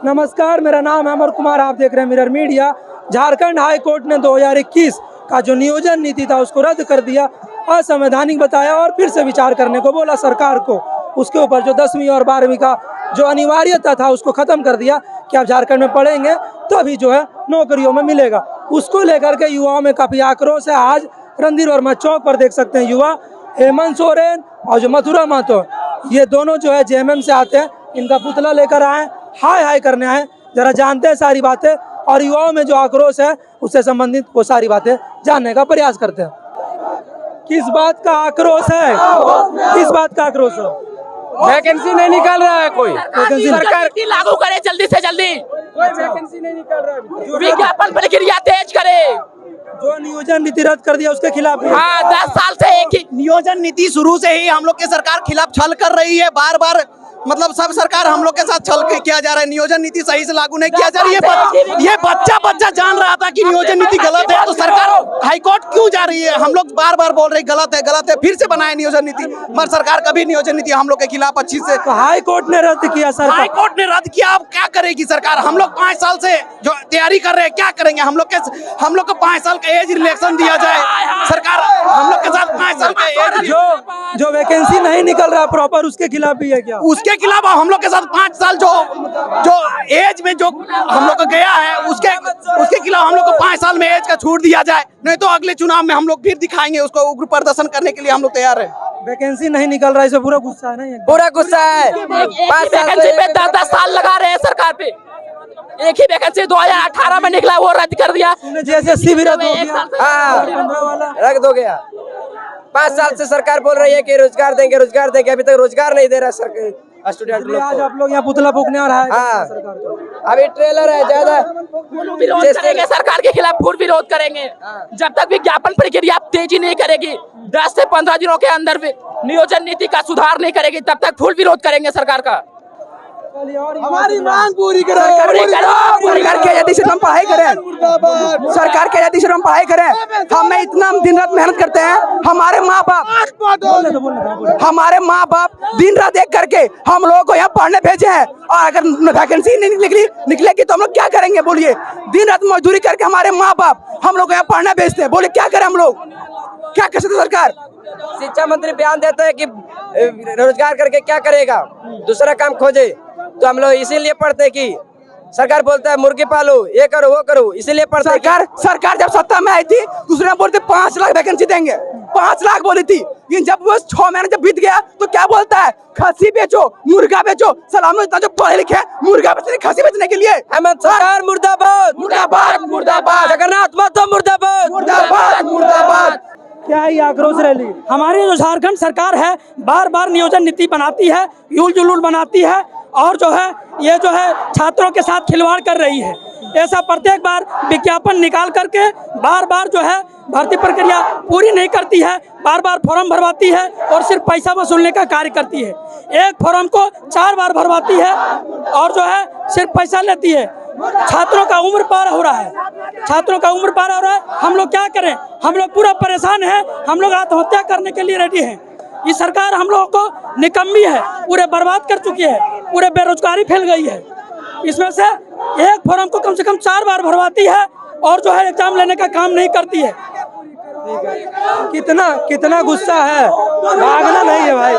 नमस्कार, मेरा नाम है अमर कुमार, आप देख रहे हैं mirror media. Jharkhand high court ने 2021 का जो नियोजन नीति था उसको रद्द कर दिया, असंवैधानिक बताया और फिर से विचार करने को बोला सरकार को। उसके ऊपर जो 10वीं और 12वीं का जो अनिवार्यता था उसको ख़त्म कर दिया कि आप झारखंड में पढ़ेंगे तभी जो है नौकरियों में मिलेगा। उसको लेकर के युवाओं में काफ़ी आक्रोश है। आज रणधीर वर्मा चौक पर देख सकते हैं युवा, हेमंत सोरेन और जो मथुरा महतो, ये दोनों जो है जेएमएम से आते हैं, इनका पुतला लेकर आए, हाय हाय करने आए। जरा जानते हैं सारी बातें और युवाओं में जो आक्रोश है उससे संबंधित वो सारी बातें जानने का प्रयास करते हैं। किस बात का आक्रोश है? किस बात का आक्रोश है? वैकेंसी नहीं निकाल रहा है कोई। सरकार लागू करे जल्दी से जल्दी। कोई वैकेंसी नहीं निकल रहा है। विज्ञापन प्रक्रिया तेज करे। जो नियोजन नीति रद्द कर दिया उसके खिलाफ। हाँ, 10 साल से एक ही नियोजन नीति शुरू से ही हम लोग की सरकार खिलाफ छल कर रही है। बार बार मतलब सब सरकार हम लोग के साथ छल किया जा रहा है। नियोजन नीति सही से लागू नहीं किया जा रही है। ये बच्चा जान रहा था कि नियोजन नीति गलत है, तो सरकार हाईकोर्ट क्यों जा रही है? हम लोग बार बार बोल रहे गलत है, फिर से बनाए नियोजन नीति, मगर सरकार कभी नियोजन नीति हम लोग के खिलाफ अच्छी से। तो हाई कोर्ट ने रद्द किया, सरकार हाईकोर्ट ने रद्द किया, अब क्या करेगी सरकार? हम लोग 5 साल से जो तैयारी कर रहे हैं, क्या करेंगे? हम लोग को 5 साल का एज रिलैक्सेशन दिया जाए। सरकार हम लोग के साथ 5 साल का एज जो वैकेंसी नहीं निकल रहा प्रॉपर, उसके खिलाफ भी है क्या? उसके खिलाफ हम लोग के साथ 5 साल जो एज में जो हम लोग को गया है उसके खिलाफ हम लोग को 5 साल में एज का छूट दिया जाए, नहीं तो अगले चुनाव में हम लोग फिर दिखाएंगे उसको। उग्र प्रदर्शन करने के लिए हम लोग तैयार है। वैकेंसी नहीं निकल रहा है, इसे पूरा गुस्सा है ना? पूरा गुस्सा है। 5 साल वैकेंसी पे 10 साल लगा रहे हैं सरकार पे। एक ही वैकेंसी 2018 में निकला, वो रद्द कर दिया। जैसे शिविर रद्द हो गया, हाँ, 15 वाला रद्द हो गया। 5 साल से सरकार बोल रही है कि रोजगार देंगे, अभी तक रोजगार नहीं दे रहा सरकार स्टूडेंट लोग आज को। आप लोग यहाँ पुतला फूकने और है हाँ। सरकार को। अभी ट्रेलर है ज्यादा विरोध करेंगे, सरकार के खिलाफ पूर्ण विरोध करेंगे। जब तक विज्ञापन प्रक्रिया तेजी नहीं करेगी, 10 से 15 दिनों के अंदर भी नियोजन नीति का सुधार नहीं करेगी, तब तक फुल विरोध करेंगे सरकार का। हमारी मांग पूरी करो। सरकार की आजादी से हम पढ़ाई करें, सरकार की आजादी से हम पढ़ाई करें। हमें इतना दिन रात मेहनत करते हैं। हमारे माँ बाप दिन रात एक करके हम लोगों को यहाँ पढ़ने भेजे हैं, और अगर वैकेंसी नहीं निकलेगी तो हम लोग क्या करेंगे? बोलिए, दिन रात मजदूरी करके हमारे माँ बाप हम लोग यहाँ पढ़ने भेजते हैं। बोलिए क्या करें हम लोग? क्या कर सकते सरकार? शिक्षा मंत्री बयान देता है कि रोजगार करके क्या करेगा, दूसरा काम खोजे। तो हम लोग इसीलिए पढ़ते कि सरकार बोलता है मुर्गी पालो, ये करो वो करो, इसीलिए पढ़ते। सरकार जब सत्ता में आई थी दूसरे बोलते 5 लाख वैकेंसी देंगे, 5 लाख बोली थी। लेकिन जब वो 6 महीने जब बीत गया तो क्या बोलता है? खस्सी बेचो, मुर्गा बेचो। सलाम इतना जो पढ़े लिखे मुर्गा बेचने, खस्सी बेचने के लिए। हेमंत सरकार मुर्दाबाद, मुर्दाबाद, मुर्दाबाद। जगन्नाथ महतो मुर्दाबाद, मुर्दाबाद, मुर्दाबाद। क्या ही आक्रोश रैली? हमारी जो झारखंड सरकार है बार बार नियोजन नीति बनाती है, यूल जुलूल बनाती है, और जो है ये जो है छात्रों के साथ खिलवाड़ कर रही है। ऐसा प्रत्येक बार विज्ञापन निकाल करके बार बार जो है भर्ती प्रक्रिया पूरी नहीं करती है, बार बार फॉर्म भरवाती है और सिर्फ पैसा वसूलने का कार्य करती है। एक फॉर्म को 4 बार भरवाती है और जो है सिर्फ पैसा लेती है। छात्रों का उम्र पार हो रहा है, छात्रों का उम्र पार हो रहा है। हम लोग क्या करें? हम लोग पूरा परेशान हैं, हम लोग आत्महत्या करने के लिए रेडी हैं। ये सरकार हम लोगों को निकम्मी है, पूरे बर्बाद कर चुकी है, पूरे बेरोजगारी फैल गई है। इसमें से एक फॉर्म को कम से कम 4 बार भरवाती है और जो है एग्जाम लेने का काम नहीं करती है। कितना गुस्सा है, भागना नहीं है भाई।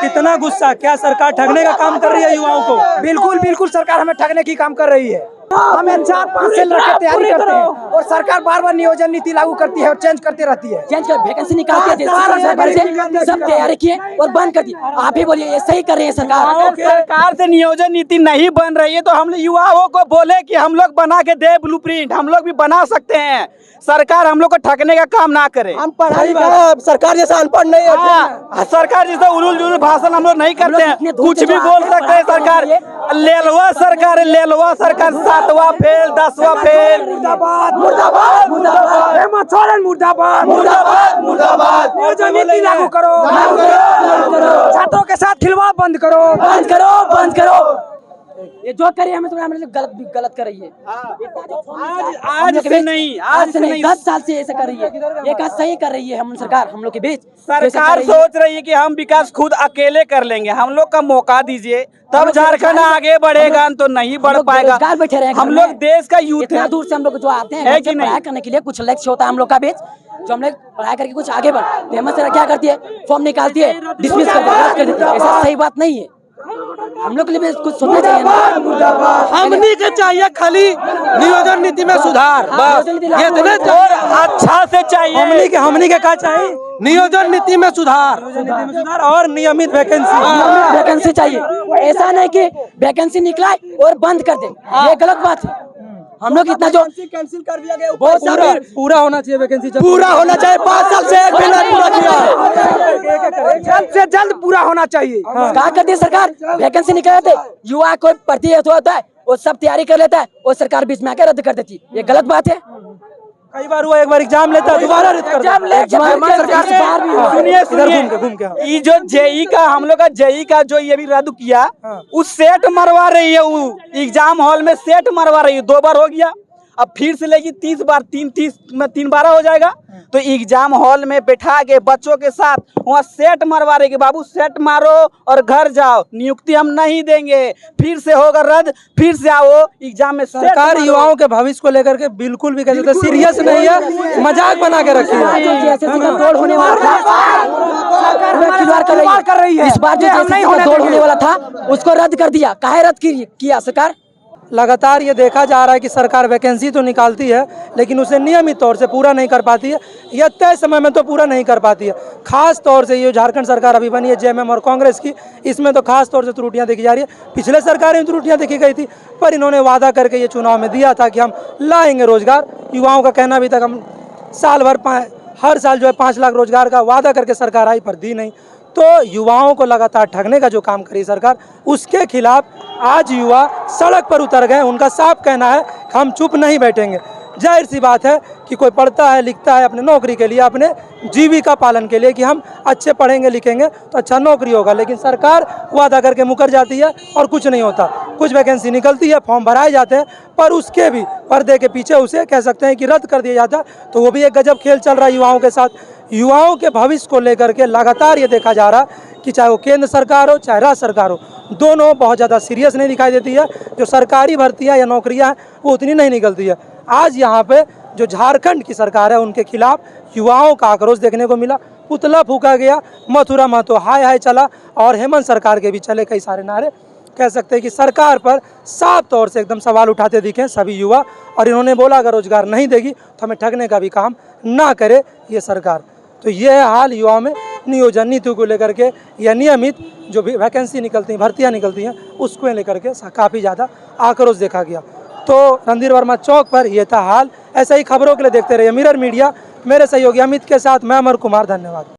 कितना गुस्सा, क्या सरकार ठगने का काम कर रही है युवाओं को? बिल्कुल सरकार हमें ठगने की काम कर रही है। हमें 4-5 साल रख के तैयारी करते हैं और सरकार बार बार नियोजन नीति लागू करती है और चेंज करती रहती है। चेंज कर वैकेंसी निकालती है, सब तैयारी किए और बंद कर दी। आप ही बोलिए, ये सही कर रही है सरकार? सरकार से नियोजन नीति नहीं बन रही है तो हम युवाओं को बोले कि हम लोग बना के दे ब्लूप्रिंट, हम लोग भी बना सकते हैं। सरकार हम लोग को ठगने का काम ना करे। हम पढ़ाई सरकार जैसा अनपढ़ नहीं है। सरकार जैसा उलूल जुलूल भाषण हम लोग नहीं करते हैं, कुछ भी बोल सकते हैं। सरकार लेलवा सरकार है, लेलवा सरकार 7वां फेल 10वां फेल। मुर्दाबाद, मुर्दाबाद, मुर्दाबाद। हेमंत सोरेन मुर्दाबाद, मुर्दाबाद, मुर्दाबाद। नियोजन नीति लागू करो, छात्रों के साथ खिलवाड़ बंद करो, बंद करो, बंद करो। ये जो करे हमें तो हमें गलत कर रही है। आज से नहीं, आज से नहीं, 10 साल से ऐसा कर रही है। ये बात सही कर रही है हम सरकार हम लोग के बीच। सरकार सोच रही है कि हम विकास खुद अकेले कर लेंगे, हम लोग का मौका दीजिए तब झारखंड आगे बढ़ेगा, तो नहीं बढ़ पाएगा। बैठे रहे हम लोग देश का यूथ इतना है, दूर से हम लोग जो आते हैं है घर कि से नहीं? पढ़ाई करने के लिए कुछ लक्ष्य होता है हम लोग का बीच, जो हम लोग पढ़ाई करके कुछ आगे बढ़। हेमंत सर क्या करती है, फॉर्म निकालती है, डिसमिस कर देती है। ऐसा सही बात नहीं है, हम लोग के लिए भी कुछ सुनना चाहिए ना। हमनी के चाहिए खाली नियोजन नीति में सुधार, बस ये तो और अच्छा से चाहिए। हमनी के क्या चाहिए, नियोजन नीति में सुधार और नियमित वैकेंसी चाहिए। ऐसा नहीं कि वैकेंसी निकला और बंद कर दे, ये गलत बात है। हम लोग इतना जो कैंसिल कर दिया गया, बहुत सारे पूरा होना चाहिए वैकेंसी, पूरा होना चाहिए। 5 साल से एक भी नहीं पूरा किया, जल्द से जल्द पूरा होना चाहिए। क्या करती है सरकार, वैकेंसी निकल जाते युवा कोई भर्ती होता है वो सब तैयारी कर लेता है और सरकार बीच में आकर रद्द कर देती है, ये गलत बात है। कई बार हुआ, एक बार एग्जाम लेता है दोबारा रद्द कर देता है। सरकार से बाहर भी सुनिए घूम के ये जो जेई का हम लोग का जेई का जो ये भी रद्द किया, उस सेट मरवा रही है, वो एग्जाम हॉल में सेट मरवा रही है। 2 बार हो गया, अब फिर से लेगी 30 बार, 3 बार हो जाएगा। तो एग्जाम हॉल में बैठा के बच्चों के साथ वहाँ सेट मरवा रहे कि बाबू सेट मारो और घर जाओ, नियुक्ति हम नहीं देंगे, फिर से होगा रद्द, फिर से आओ एग्जाम में। सरकार युवाओं के भविष्य को लेकर के बिल्कुल भी कहते सीरियस नहीं है, मजाक बना के रखी है। दौड़ होने वाला था, खिलवाड़ कर रही है। इस बार जो दौड़ होने वाला था उसको रद्द कर दिया। काहे रद्द किया सरकार? लगातार ये देखा जा रहा है कि सरकार वैकेंसी तो निकालती है लेकिन उसे नियमित तौर से पूरा नहीं कर पाती है, या तय समय में तो पूरा नहीं कर पाती है। खास तौर से ये झारखंड सरकार अभी बनी है जेएमएम और कांग्रेस की, इसमें तो खास तौर से त्रुटियां देखी जा रही है। पिछले सरकार में त्रुटियां देखी गई थी, पर इन्होंने वादा करके ये चुनाव में दिया था कि हम लाएंगे रोजगार। युवाओं का कहना भी था हम साल भर हर साल जो है 5 लाख रोजगार का वादा करके सरकार आई, पर दी नहीं। तो युवाओं को लगातार ठगने का जो काम करी सरकार, उसके खिलाफ आज युवा सड़क पर उतर गए। उनका साफ कहना है कि हम चुप नहीं बैठेंगे। जाहिर सी बात है कि कोई पढ़ता है लिखता है अपने नौकरी के लिए, अपने जीविका पालन के लिए, कि हम अच्छे पढ़ेंगे लिखेंगे तो अच्छा नौकरी होगा, लेकिन सरकार वादा करके मुकर जाती है और कुछ नहीं होता। कुछ वैकेंसी निकलती है, फॉर्म भराए जाते हैं, पर उसके भी पर्दे के पीछे उसे कह सकते हैं कि रद्द कर दिया जाता है। तो वो भी एक गजब खेल चल रहा है युवाओं के साथ। युवाओं के भविष्य को लेकर के लगातार ये देखा जा रहा है कि चाहे वो केंद्र सरकार हो चाहे राज्य सरकार हो, दोनों बहुत ज़्यादा सीरियस नहीं दिखाई देती है। जो सरकारी भर्तियां या नौकरियां हैं वो उतनी नहीं निकलती है। आज यहाँ पे जो झारखंड की सरकार है उनके खिलाफ युवाओं का आक्रोश देखने को मिला, पुतला फूका गया, मथुरा महतो हाय हाय चला, और हेमंत सरकार के भी चले कई सारे नारे। कह सकते हैं कि सरकार पर साफ तौर से एकदम सवाल उठाते दिखे सभी युवा, और इन्होंने बोला अगर रोजगार नहीं देगी तो हमें ठगने का भी काम ना करे ये सरकार। तो ये है हाल युवाओं में नियोजन नीति को लेकर के, या नियमित जो भी वैकेंसी निकलती हैं, भर्तियां निकलती हैं, उसको लेकर के काफ़ी ज़्यादा आक्रोश देखा गया। तो रणधीर वर्मा चौक पर यह था हाल। ऐसा ही खबरों के लिए देखते रहिए मिरर मीडिया। मेरे सहयोगी अमित के साथ मैं अमर कुमार, धन्यवाद।